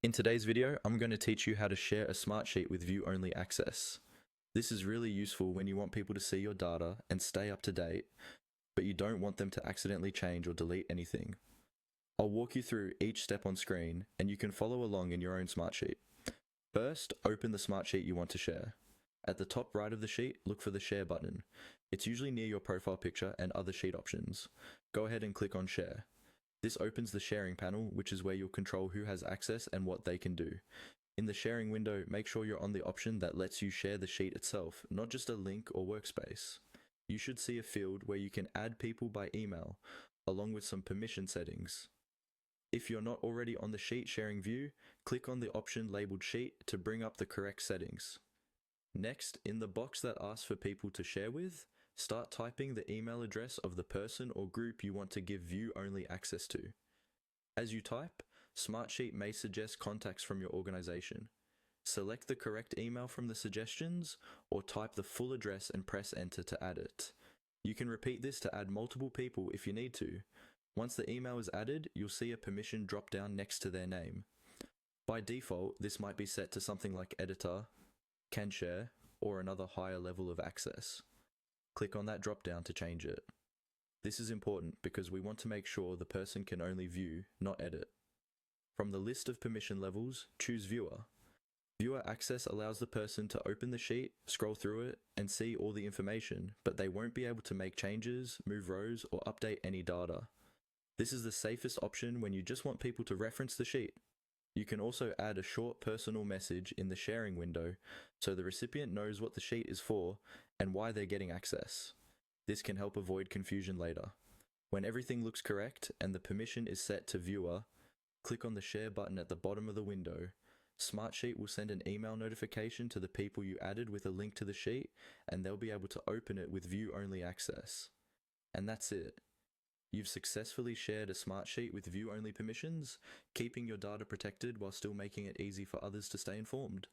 In today's video, I'm going to teach you how to share a Smartsheet with view-only access. This is really useful when you want people to see your data and stay up to date, but you don't want them to accidentally change or delete anything. I'll walk you through each step on screen, and you can follow along in your own Smartsheet. First, open the Smartsheet you want to share. At the top right of the sheet, look for the Share button. It's usually near your profile picture and other sheet options. Go ahead and click on Share. This opens the sharing panel, which is where you'll control who has access and what they can do. In the sharing window, make sure you're on the option that lets you share the sheet itself, not just a link or workspace. You should see a field where you can add people by email, along with some permission settings. If you're not already on the sheet sharing view, click on the option labeled Sheet to bring up the correct settings. Next, in the box that asks for people to share with, start typing the email address of the person or group you want to give view-only access to. As you type, Smartsheet may suggest contacts from your organization. Select the correct email from the suggestions, or type the full address and press enter to add it. You can repeat this to add multiple people if you need to. Once the email is added, you'll see a permission drop down next to their name. By default, this might be set to something like editor, can share, or another higher level of access. Click on that drop down to change it. This is important because we want to make sure the person can only view, not edit. From the list of permission levels, choose Viewer. Viewer access allows the person to open the sheet, scroll through it, and see all the information, but they won't be able to make changes, move rows, or update any data. This is the safest option when you just want people to reference the sheet. You can also add a short personal message in the sharing window so the recipient knows what the sheet is for and why they're getting access. This can help avoid confusion later. When everything looks correct and the permission is set to Viewer, click on the Share button at the bottom of the window. Smartsheet will send an email notification to the people you added with a link to the sheet, and they'll be able to open it with view-only access. And that's it. You've successfully shared a Smartsheet with view-only permissions, keeping your data protected while still making it easy for others to stay informed.